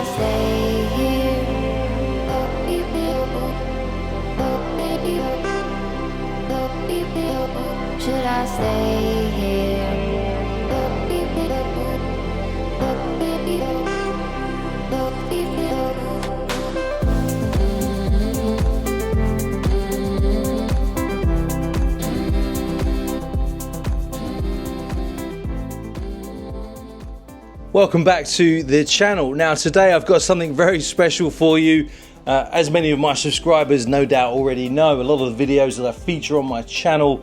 stay here? Should I stay here? Welcome back to the channel. Now today I've got something very special for you. As many of my subscribers no doubt already know, a lot of the videos that I feature on my channel,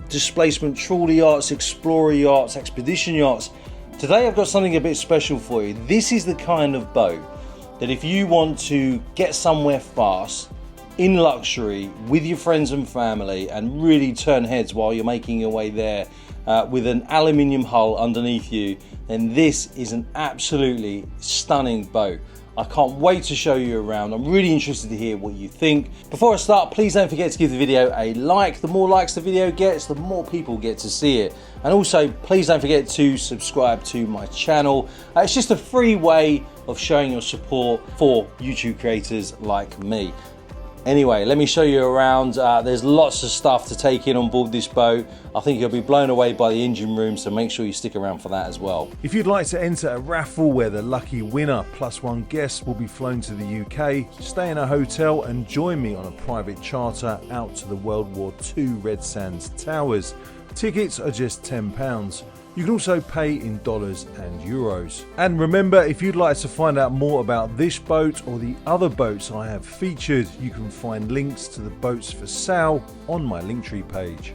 displacement trawler yachts, explorer yachts, expedition yachts. Today I've got something a bit special for you. This is the kind of boat that if you want to get somewhere fast, in luxury, with your friends and family, and really turn heads while you're making your way there, with an aluminium hull underneath you, then this is an absolutely stunning boat. I can't wait to show you around. I'm really interested to hear what you think. Before I start, please don't forget to give the video a like. The more likes the video gets, the more people get to see it. And also, please don't forget to subscribe to my channel. It's just a free way of showing your support for YouTube creators like me. Anyway, let me show you around. There's lots of stuff to take in on board this boat. I think you'll be blown away by the engine room, so make sure you stick around for that as well. If you'd like to enter a raffle where the lucky winner plus one guest will be flown to the UK, stay in a hotel and join me on a private charter out to the World War II Red Sands Towers. Tickets are just £10. You can also pay in dollars and euros. And remember, if you'd like to find out more about this boat or the other boats I have featured, you can find links to the boats for sale on my Linktree page.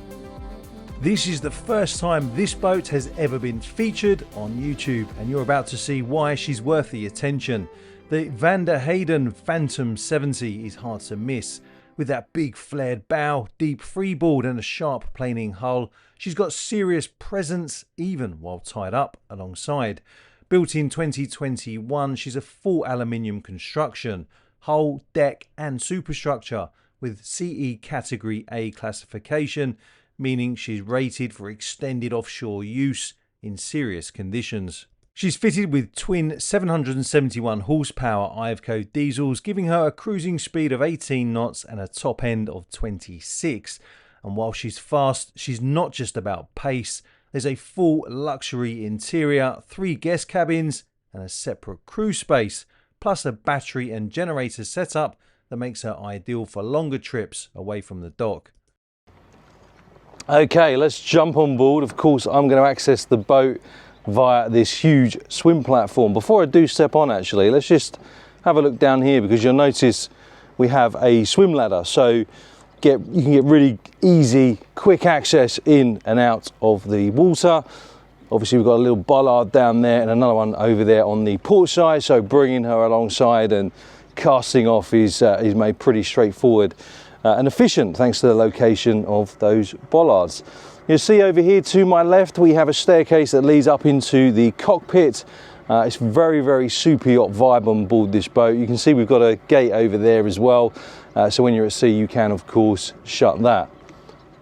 This is the first time this boat has ever been featured on YouTube, and you're about to see why she's worth the attention. The Heijden Phantom 70 is hard to miss. With that big flared bow, deep freeboard and a sharp planing hull, she's got serious presence even while tied up alongside. Built in 2021, she's a full aluminium construction, hull, deck and superstructure with CE Category A classification, meaning she's rated for extended offshore use in serious conditions. She's fitted with twin 771 horsepower Iveco diesels, giving her a cruising speed of 18 knots and a top end of 26. And while she's fast, she's not just about pace. There's a full luxury interior, 3 guest cabins and a separate crew space, plus a battery and generator setup that makes her ideal for longer trips away from the dock. Okay, let's jump on board. Of course, I'm going to access the boat via this huge swim platform. Before I do step on, actually, let's just have a look down here, because you'll notice we have a swim ladder, so you can get really easy, quick access in and out of the water. Obviously, we've got a little bollard down there and another one over there on the port side, so bringing her alongside and casting off is made pretty straightforward and efficient thanks to the location of those bollards. You'll see over here to my left we have a staircase that leads up into the cockpit. It's very, very super yacht vibe on board this boat. You can see we've got a gate over there as well, so when you're at sea you can of course shut that.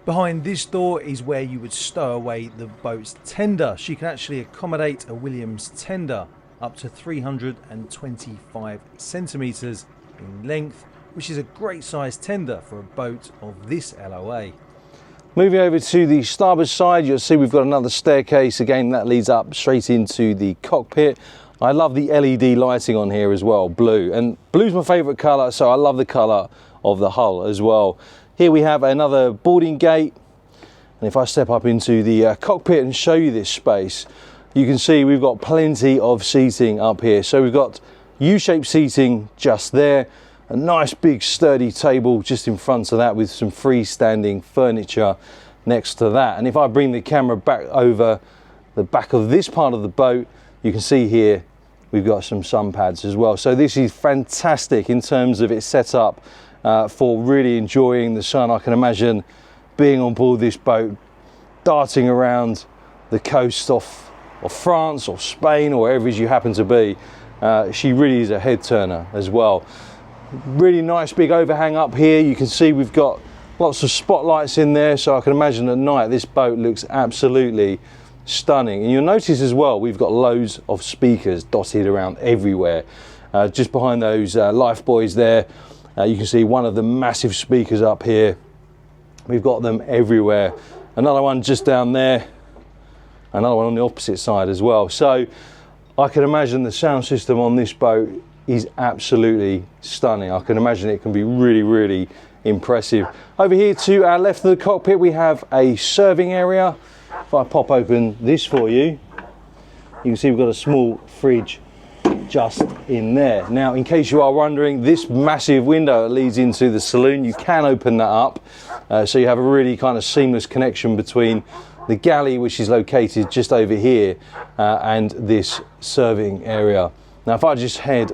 Behind this door is where you would stow away the boat's tender. She can actually accommodate a Williams tender up to 325 centimetres in length, which is a great size tender for a boat of this LOA. Moving over to the starboard side, you'll see we've got another staircase. Again, that leads up straight into the cockpit. I love the LED lighting on here as well, blue. And blue's my favourite colour, so I love the colour of the hull as well. Here we have another boarding gate. And if I step up into the cockpit and show you this space, you can see we've got plenty of seating up here. So we've got U-shaped seating just there. A nice big sturdy table just in front of that with some freestanding furniture next to that. And if I bring the camera back over the back of this part of the boat, you can see here we've got some sun pads as well. So this is fantastic in terms of its setup for really enjoying the sun. I can imagine being on board this boat, darting around the coast of France or Spain or wherever you happen to be. She really is a head turner as well. Really nice big overhang up here. You can see we've got lots of spotlights in there, so I can imagine at night this boat looks absolutely stunning. And you'll notice as well, we've got loads of speakers dotted around everywhere. Just behind those life buoys there, you can see one of the massive speakers up here. We've got them everywhere. Another one just down there, another one on the opposite side as well. So I can imagine the sound system on this boat is absolutely stunning. I can imagine it can be really, really impressive. Over here to our left of the cockpit, we have a serving area. If I pop open this for you, you can see we've got a small fridge just in there. Now, in case you are wondering, this massive window that leads into the saloon, you can open that up, so you have a really kind of seamless connection between the galley, which is located just over here, and this serving area. Now, if I just head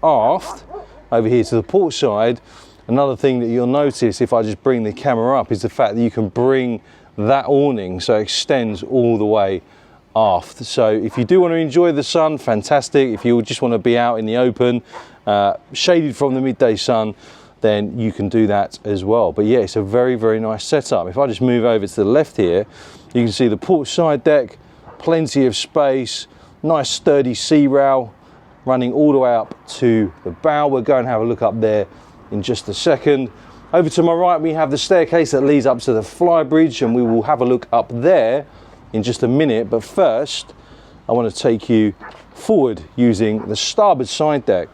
aft over here to the port side, another thing that you'll notice if I just bring the camera up is the fact that you can bring that awning so it extends all the way aft. So if you do want to enjoy the sun, fantastic. If you just want to be out in the open, shaded from the midday sun, then you can do that as well. But yeah, it's a very, very nice setup. If I just move over to the left here, you can see the port side deck, plenty of space, nice sturdy sea rail running all the way up to the bow. We'll go and have a look up there in just a second. Over to my right, we have the staircase that leads up to the Flybridge, and we will have a look up there in just a minute. But first, I want to take you forward using the starboard side deck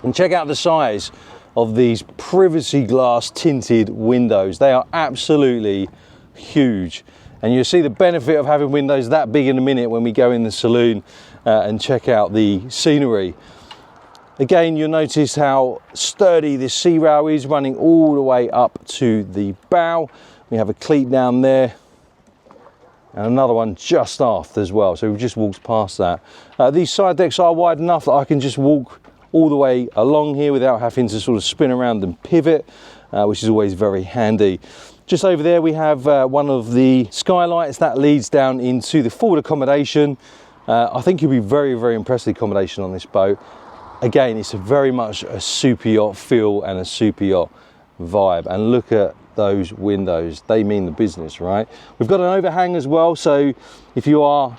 and check out the size of these privacy glass tinted windows. They are absolutely huge, and you'll see the benefit of having windows that big in a minute when we go in the saloon and check out the scenery. Again, you'll notice how sturdy this sea rail is, running all the way up to the bow. We have a cleat down there and another one just aft as well, so we've just walked past that. These side decks are wide enough that I can just walk all the way along here without having to sort of spin around and pivot, which is always very handy. Just over there we have one of the skylights that leads down into the forward accommodation. I think you'll be very, very impressed with the accommodation on this boat. Again, it's very much a super yacht feel and a super yacht vibe. And look at those windows, they mean the business, right? We've got an overhang as well, so if you are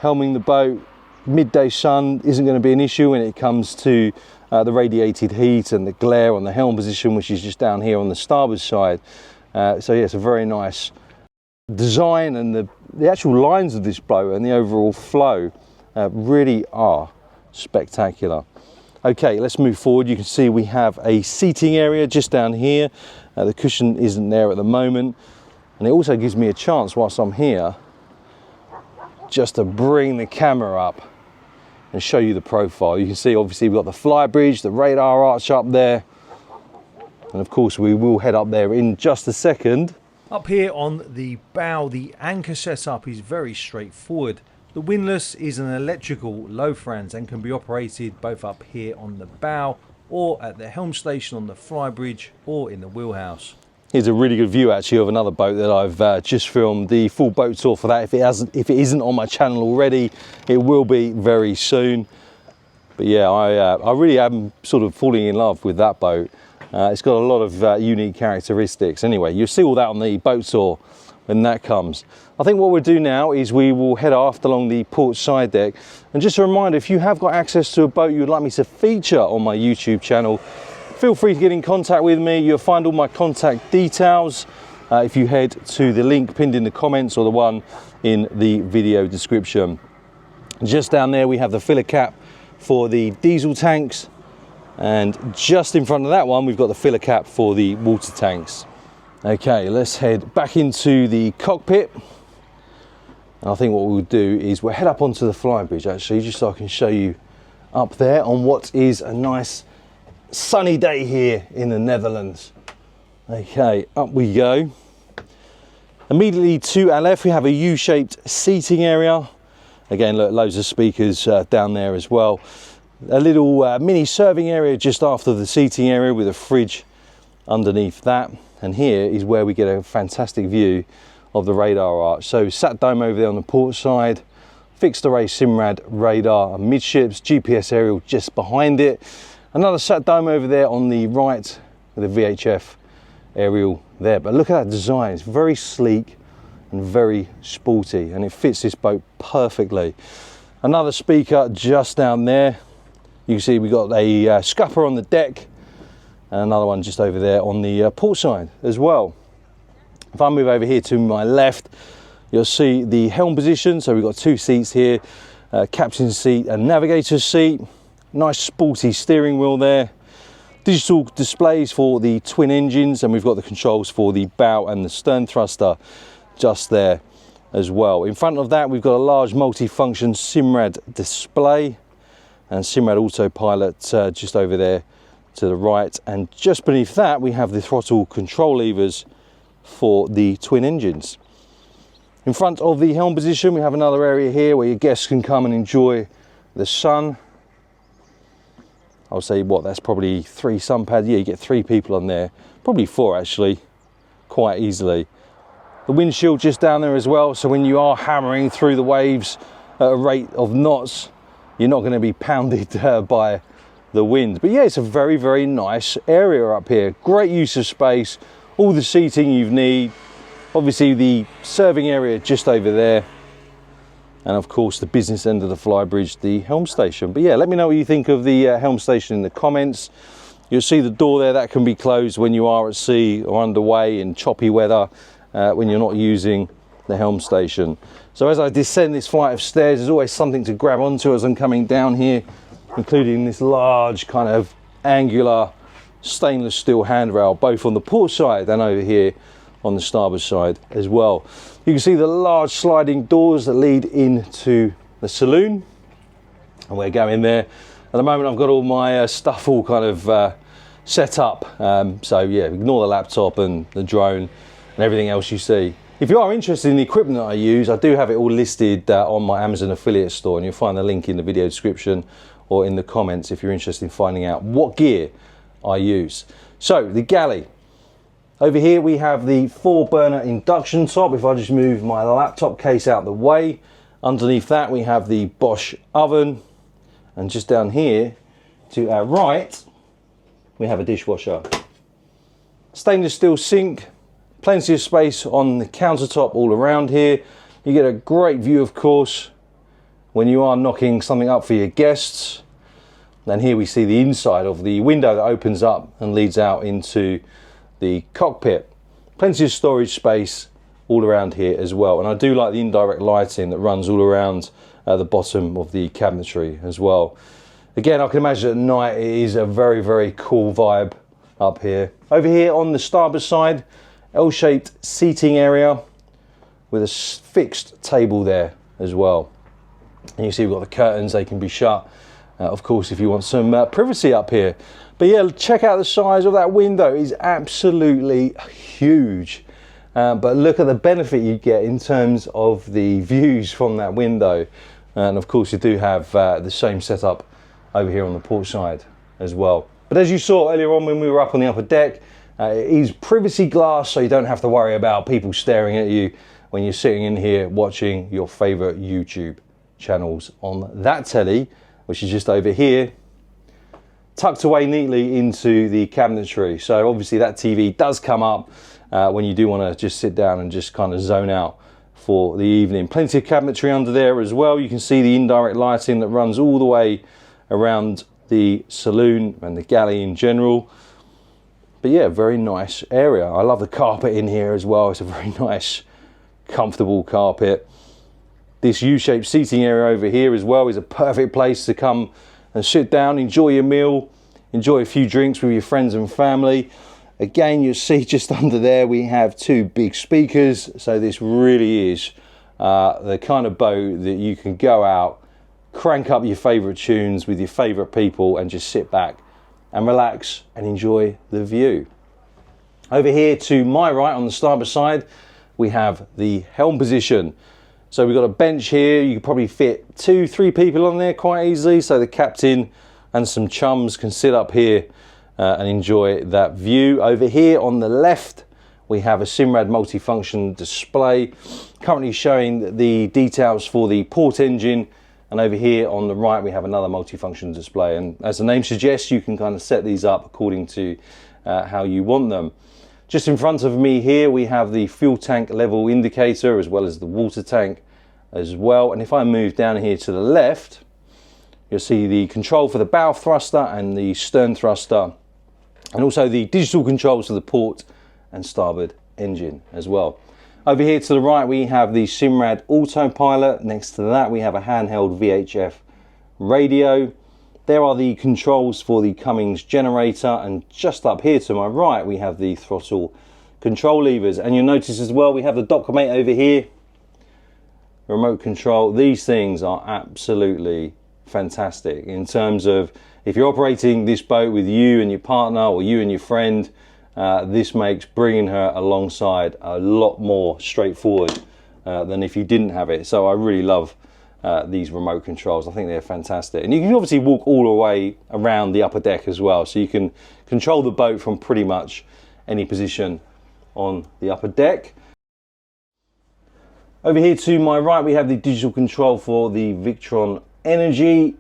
helming the boat, midday sun isn't going to be an issue when it comes to the radiated heat and the glare on the helm position, which is just down here on the starboard side. So yeah, it's a very nice design, and the actual lines of this boat and the overall flow really are spectacular. Okay, let's move forward. You can see we have a seating area just down here. The cushion isn't there at the moment, and it also gives me a chance whilst I'm here just to bring the camera up and show you the profile. You can see obviously we've got the Flybridge, the radar arch up there, and of course we will head up there in just a second. Up here on the bow, the anchor setup is very straightforward. The windlass is an electrical Lofrans and can be operated both up here on the bow or at the helm station on the Flybridge or in the wheelhouse. Here's a really good view actually of another boat that I've just filmed the full boat tour for that. If it isn't on my channel already, it will be very soon. But yeah, I really am sort of falling in love with that boat. It's got a lot of unique characteristics. Anyway, you'll see all that on the boat tour when that comes. I think what we'll do now is we will head aft along the port side deck. And just a reminder, if you have got access to a boat you would like me to feature on my YouTube channel, feel free to get in contact with me. You'll find all my contact details if you head to the link pinned in the comments or the one in the video description. Just down there we have the filler cap for the diesel tanks, and just in front of that one we've got the filler cap for the water tanks. Okay, let's head back into the cockpit. And I think what we'll do is we'll head up onto the Flybridge actually, just so I can show you up there on what is a nice sunny day here in the Netherlands. Okay, up we go. Immediately to our left we have a U-shaped seating area. Again, look, loads of speakers down there as well. A little mini serving area just after the seating area with a fridge underneath that. And here is where we get a fantastic view of the radar arch. So sat dome over there on the port side, fixed array Simrad radar midships, GPS aerial just behind it. Another sat dome over there on the right with a VHF aerial there. But look at that design, it's very sleek and very sporty, and it fits this boat perfectly. Another speaker just down there. You can see we've got a scupper on the deck and another one just over there on the port side as well. If I move over here to my left, you'll see the helm position. So we've got 2 seats here, captain's seat and navigator's seat. Nice sporty steering wheel there. Digital displays for the twin engines, and we've got the controls for the bow and the stern thruster just there as well. In front of that, we've got a large multi-function Simrad display and Simrad autopilot just over there to the right, and just beneath that we have the throttle control levers for the twin engines. In front of the helm position, we have another area here where your guests can come and enjoy the sun. I'll say what, that's probably 3 sun pads. Yeah, you get 3 people on there, probably 4 actually, quite easily. The windshield just down there as well, so when you are hammering through the waves at a rate of knots, you're not going to be pounded by the wind. But yeah, it's a very, very nice area up here. Great use of space, all the seating you need. Obviously the serving area just over there, and of course the business end of the Flybridge, the helm station. But yeah, let me know what you think of the helm station in the comments. You'll see the door there, that can be closed when you are at sea or underway in choppy weather, when you're not using the helm station. So as I descend this flight of stairs, there's always something to grab onto as I'm coming down here, including this large kind of angular stainless steel handrail, both on the port side and over here on the starboard side as well. You can see the large sliding doors that lead into the saloon, and we're going there. At the moment I've got all my stuff all kind of set up, so yeah, ignore the laptop and the drone and everything else you see. If you are interested in the equipment that I use, I do have it all listed on my Amazon affiliate store, and you'll find the link in the video description or in the comments if you're interested in finding out what gear I use. So the galley. Over here we have the 4-burner induction top. If I just move my laptop case out the way, underneath that we have the Bosch oven, and just down here to our right we have a dishwasher. Stainless steel sink, plenty of space on the countertop all around here. You get a great view, of course, when you are knocking something up for your guests. Then here we see the inside of the window that opens up and leads out into the cockpit. Plenty of storage space all around here as well, and I do like the indirect lighting that runs all around the bottom of the cabinetry as well. Again, I can imagine at night it is a very, very cool vibe up here. Over here on the starboard side, L-shaped seating area with a fixed table there as well. And you see we've got the curtains, they can be shut, of course, if you want some privacy up here. But yeah, check out the size of that window. It's absolutely huge. But look at the benefit you get in terms of the views from that window. And of course you do have the same setup over here on the port side as well. But as you saw earlier on when we were up on the upper deck, it is privacy glass, so you don't have to worry about people staring at you when you're sitting in here watching your favorite YouTube channels on that telly, which is just over here, tucked away neatly into the cabinetry. So obviously that TV does come up when you do want to just sit down and just kind of zone out for the evening. Plenty of cabinetry under there as well. You can see the indirect lighting that runs all the way around the saloon and the galley in general. But yeah, very nice area. I love the carpet in here as well. It's a very nice, comfortable carpet. This U-shaped seating area over here as well is a perfect place to come and sit down, enjoy your meal, enjoy a few drinks with your friends and family. Again, you'll see just under there we have 2 big speakers, so this really is the kind of boat that you can go out, crank up your favourite tunes with your favourite people and just sit back and relax and enjoy the view. Over here to my right on the starboard side we have the helm position. So we've got a bench here. You could probably fit 2-3 people on there quite easily, so the captain and some chums can sit up here and enjoy that view. Over here on the left we have a Simrad multifunction display currently showing the details for the port engine, and over here on the right we have another multifunction display, and as the name suggests you can kind of set these up according to how you want them. Just in front of me here we have the fuel tank level indicator as well as the water tank as well. And if I move down here to the left, you'll see the control for the bow thruster and the stern thruster, and also the digital controls for the port and starboard engine as well. Over here to the right we have the Simrad autopilot. Next to that we have a handheld VHF radio. There are the controls for the Cummins generator, and just up here to my right we have the throttle control levers. And you'll notice as well we have the Dockmate over here, remote control. These things are absolutely fantastic in terms of if you're operating this boat with you and your partner or you and your friend. This makes bringing her alongside a lot more straightforward than if you didn't have it. So I really love these remote controls. I think they're fantastic. And you can obviously walk all the way around the upper deck as well. So you can control the boat from pretty much any position on the upper deck. Over here to my right we have the digital control for the Victron Energy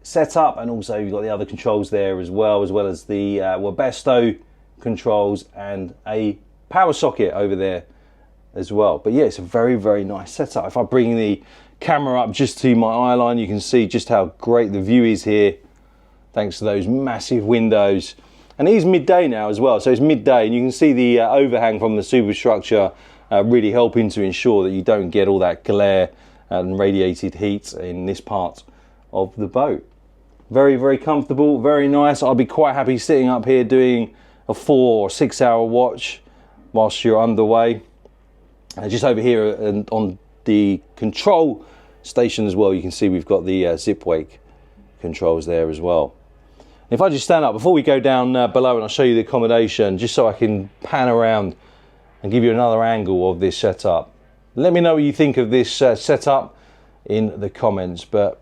setup, and also you've got the other controls there as well as the Webasto controls and a power socket over there as well. But yeah, it's a very, very nice setup. If I bring the camera up just to my eye line, you can see just how great the view is here thanks to those massive windows. And it is midday now as well, so it's midday, and you can see the overhang from the superstructure really helping to ensure that you don't get all that glare and radiated heat in this part of the boat. Very, very comfortable, very nice. I'll be quite happy sitting up here doing a 4 or 6 hour watch whilst you're underway. Just over here on the control station as well, you can see we've got the zip wake controls there as well. If I just stand up before we go down below, and I'll show you the accommodation just so I can pan around and give you another angle of this setup. Let me know what you think of this setup in the comments. But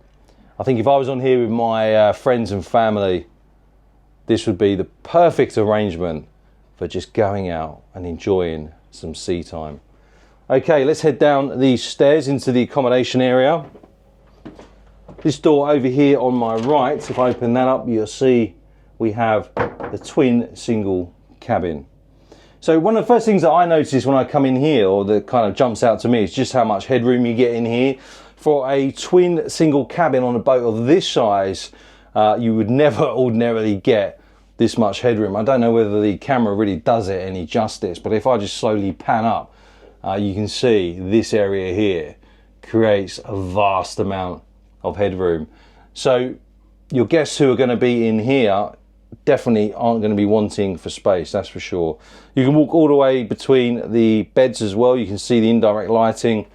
I think if I was on here with my friends and family, this would be the perfect arrangement for just going out and enjoying some sea time. Okay, let's head down these stairs into the accommodation area. This door over here on my right, if I open that up, you'll see we have the twin single cabin. So one of the first things that I notice when I come in here, or that kind of jumps out to me, is just how much headroom you get in here. For a twin single cabin on a boat of this size, you would never ordinarily get this much headroom. I don't know whether the camera really does it any justice, but if I just slowly pan up, you can see this area here creates a vast amount of headroom. So your guests who are going to be in here definitely aren't going to be wanting for space, that's for sure. You can walk all the way between the beds as well. You can see the indirect lighting.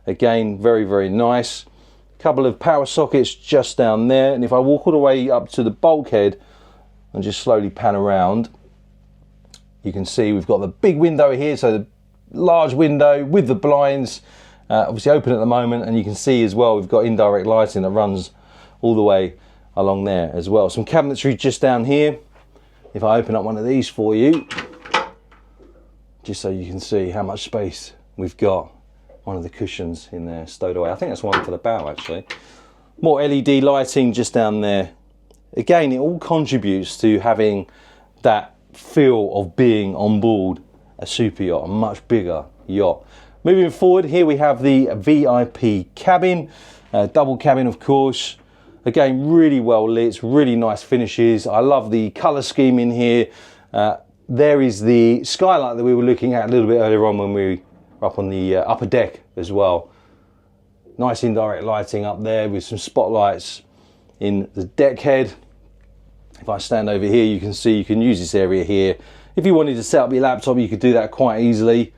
Again, very, very nice. A couple of power sockets just down there. And if I walk all the way up to the bulkhead and just slowly pan around, you can see we've got the big window here. So the large window with the blinds, obviously open at the moment. And you can see as well, we've got indirect lighting that runs all the way along there as well. Some cabinetry just down here. If I open up one of these for you, just so you can see how much space we've got. One of the cushions in there stowed away. I think that's one for the bow actually. More LED lighting just down there. Again, it all contributes to having that feel of being on board a super yacht, a much bigger yacht. Moving forward, here we have the VIP cabin, double cabin of course. Again, really well lit, really nice finishes. I love the colour scheme in here. There is the skylight that we were looking at a little bit earlier on when we were up on the upper deck as well. Nice indirect lighting up there with some spotlights in the deck head. If I stand over here, you can see you can use this area here. If you wanted to set up your laptop, you could do that quite easily.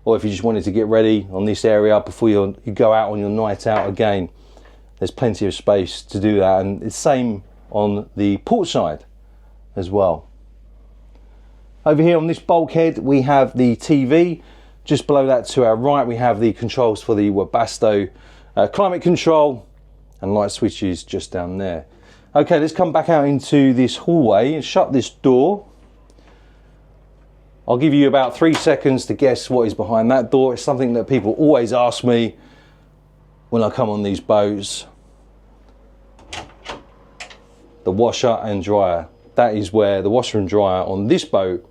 Or if you just wanted to get ready on this area before you go out on your night out, again, there's plenty of space to do that. And it's same on the port side as well. Over here on this bulkhead, we have the TV. Just below that to our right, we have the controls for the Webasto climate control and light switches just down there. Okay, let's come back out into this hallway and shut this door. I'll give you about 3 seconds to guess what is behind that door. It's something that people always ask me when I come on these boats. The washer and dryer. That is where the washer and dryer on this boat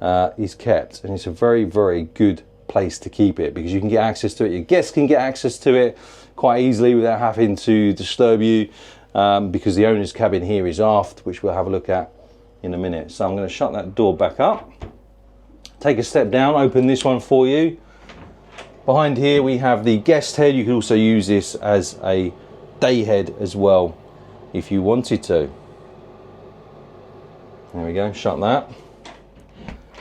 is kept, and it's a very, very good place to keep it because you can get access to it. Your guests can get access to it quite easily without having to disturb you, because the owner's cabin here is aft, which we'll have a look at in a minute. So I'm going to shut that door back up, take a step down, open this one for you. Behind here we have the guest head. You can also use this as a day head as well if you wanted to. There we go, shut that.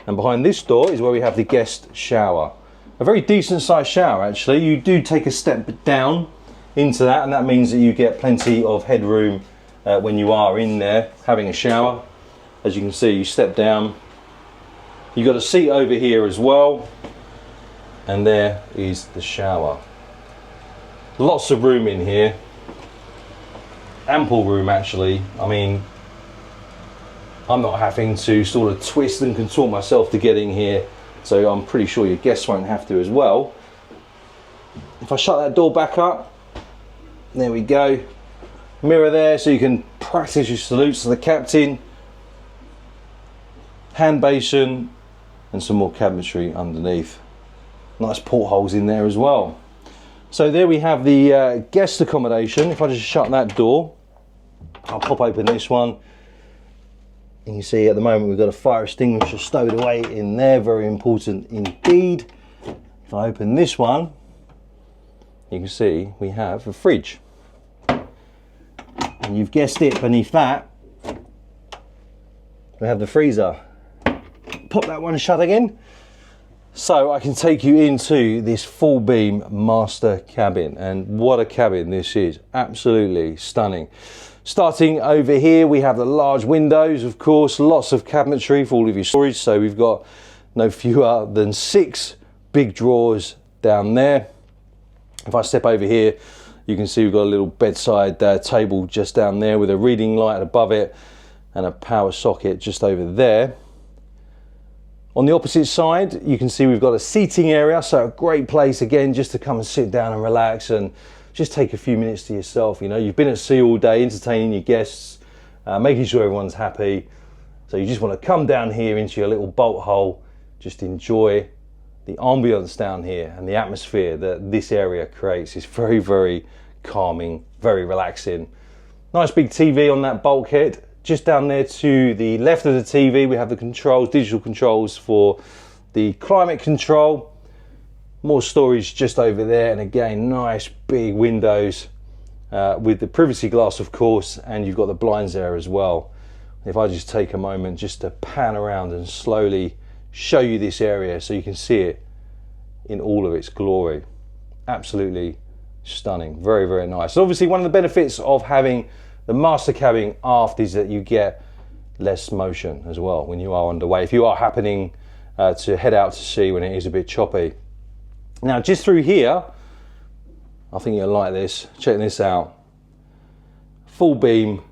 And behind this door is where we have the guest shower. A very decent sized shower actually. You do take a step down into that, and that means that you get plenty of headroom when you are in there having a shower. As you can see, you step down. You've got a seat over here as well. And there is the shower. Lots of room in here. Ample room actually. I mean, I'm not having to sort of twist and contort myself to get in here, so I'm pretty sure your guests won't have to as well. If I shut that door back up, there we go. Mirror there so you can practice your salutes to the captain. Hand basin and some more cabinetry underneath. Nice portholes in there as well. So there we have the guest accommodation. If I just shut that door, I'll pop open this one. And you see at the moment we've got a fire extinguisher stowed away in there, very important indeed. If I open this one, you can see we have a fridge. And you've guessed it, beneath that, we have the freezer. Pop that one shut again. So I can take you into this full beam master cabin, and what a cabin this is, absolutely stunning. Starting over here we have the large windows, of course, lots of cabinetry for all of your storage. So we've got no fewer than 6 big drawers down there. If I step over here, you can see we've got a little bedside table just down there with a reading light above it and a power socket just over there. On the opposite side, you can see we've got a seating area, so a great place again just to come and sit down and relax and just take a few minutes to yourself. You know, you've been at sea all day entertaining your guests, making sure everyone's happy. So you just want to come down here into your little bolt hole, just enjoy the ambience down here and the atmosphere that this area creates. Is very, very calming, very relaxing. Nice big TV on that bulkhead. Just down there to the left of the TV, we have the controls, digital controls for the climate control. More storage just over there, and again, nice big windows with the privacy glass, of course, and you've got the blinds there as well. If I just take a moment just to pan around and slowly show you this area so you can see it in all of its glory. Absolutely stunning, very, very nice. So obviously one of the benefits of having the master cabin aft is that you get less motion as well when you are underway, if you are happening to head out to sea when it is a bit choppy. Now just through here, I think you'll like this, check this out. Full beam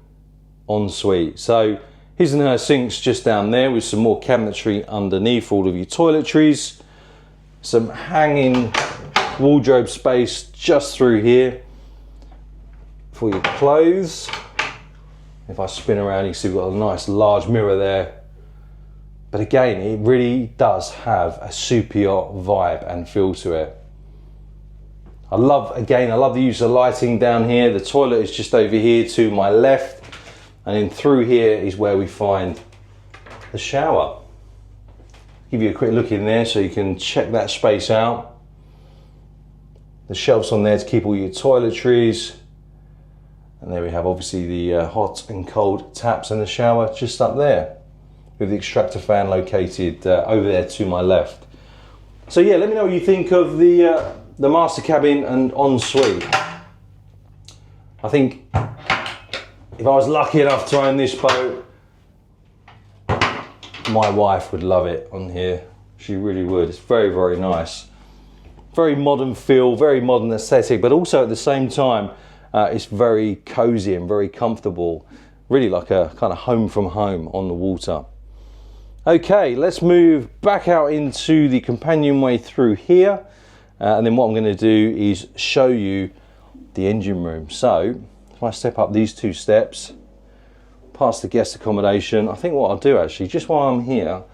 ensuite. So his and her sinks just down there with some more cabinetry underneath all of your toiletries. Some hanging wardrobe space just through here for your clothes. If I spin around, you see we've got a nice large mirror there. But again, it really does have a super yacht vibe and feel to it. I love the use of lighting down here. The toilet is just over here to my left. And then through here is where we find the shower. Give you a quick look in there so you can check that space out. The shelves on there to keep all your toiletries. And there we have obviously the hot and cold taps, and the shower just up there with the extractor fan located over there to my left. So yeah, let me know what you think of the master cabin and ensuite. I think if I was lucky enough to own this boat, my wife would love it on here. She really would. It's very, very nice. Very modern feel, very modern aesthetic, but also at the same time, it's very cozy and very comfortable. Really like a kind of home from home on the water. Okay, let's move back out into the companionway through here. And then what I'm going to do is show you the engine room. So if I step up these 2 steps, past the guest accommodation, I think what I'll do actually, just while I'm here,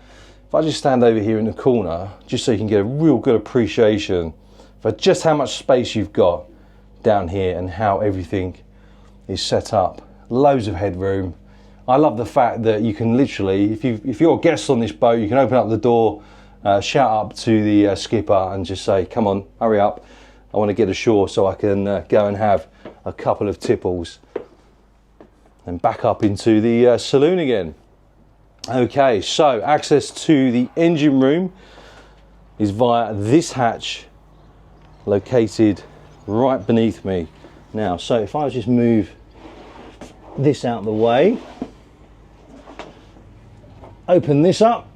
if I just stand over here in the corner, just so you can get a real good appreciation for just how much space you've got down here and how everything is set up. Loads of headroom. I love the fact that you can literally, if you're a guest on this boat, you can open up the door, shout up to the skipper and just say, come on, hurry up. I want to get ashore so I can go and have a couple of tipples and back up into the saloon again. Okay, so access to the engine room is via this hatch located right beneath me. Now, so if I just move this out of the way, open this up,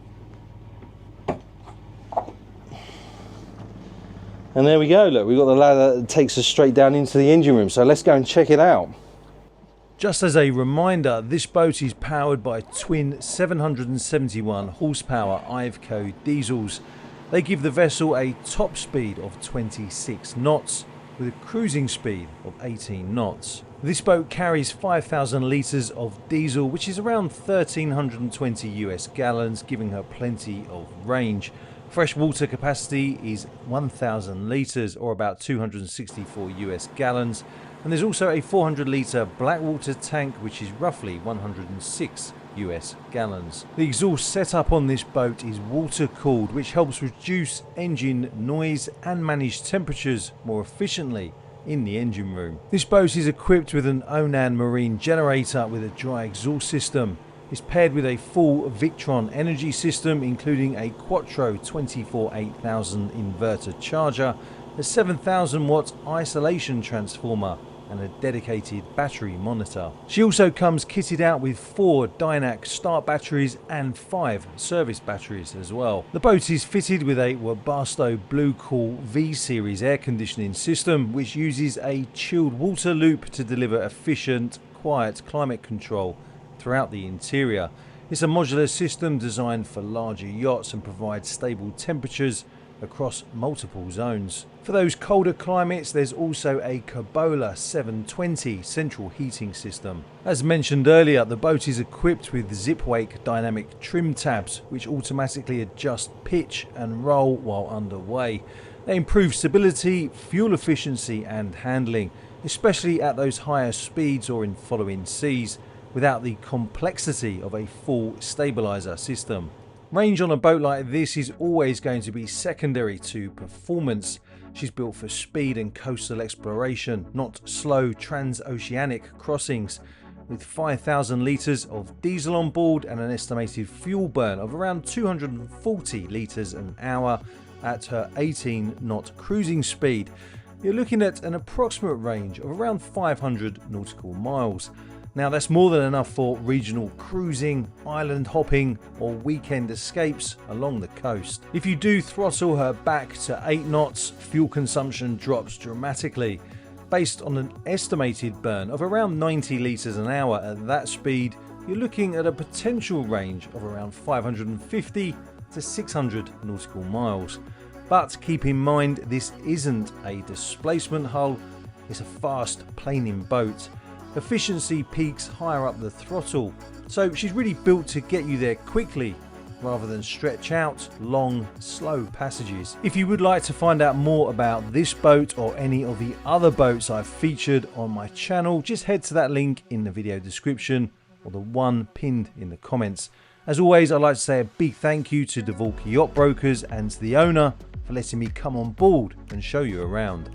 and there we go. Look, we've got the ladder that takes us straight down into the engine room, so let's go and check it out. Just as a reminder, this boat is powered by twin 771 horsepower Iveco diesels. They give the vessel a top speed of 26 knots with a cruising speed of 18 knots. This boat carries 5,000 litres of diesel, which is around 1,320 US gallons, giving her plenty of range. Fresh water capacity is 1,000 litres, or about 264 US gallons. And there's also a 400 litre black water tank, which is roughly 106 US gallons. The exhaust setup on this boat is water cooled, which helps reduce engine noise and manage temperatures more efficiently in the engine room. This boat is equipped with an Onan marine generator with a dry exhaust system. It's paired with a full Victron energy system, including a Quattro 24-8000 inverter charger, a 7,000 watt isolation transformer, and a dedicated battery monitor. She also comes kitted out with 4 Dynac start batteries and 5 service batteries as well. The boat is fitted with a Webasto Blue Cool V-Series air conditioning system, which uses a chilled water loop to deliver efficient, quiet climate control throughout the interior. It's a modular system designed for larger yachts and provides stable temperatures across multiple zones. For those colder climates, there's also a Cabola 720 central heating system. As mentioned earlier, the boat is equipped with zip-wake dynamic trim tabs, which automatically adjust pitch and roll while underway. They improve stability, fuel efficiency and handling, especially at those higher speeds or in following seas, without the complexity of a full stabilizer system. Range on a boat like this is always going to be secondary to performance. She's built for speed and coastal exploration, not slow transoceanic crossings. With 5,000 litres of diesel on board and an estimated fuel burn of around 240 litres an hour at her 18 knot cruising speed, you're looking at an approximate range of around 500 nautical miles. Now that's more than enough for regional cruising, island hopping or weekend escapes along the coast. If you do throttle her back to 8 knots, fuel consumption drops dramatically. Based on an estimated burn of around 90 litres an hour at that speed, you're looking at a potential range of around 550 to 600 nautical miles. But keep in mind, this isn't a displacement hull, it's a fast planing boat. Efficiency peaks higher up the throttle, so she's really built to get you there quickly rather than stretch out long, slow passages. If you would like to find out more about this boat or any of the other boats I've featured on my channel, just head to that link in the video description or the one pinned in the comments. As always, I'd like to say a big thank you to DeVolk Yacht Brokers and to the owner for letting me come on board and show you around.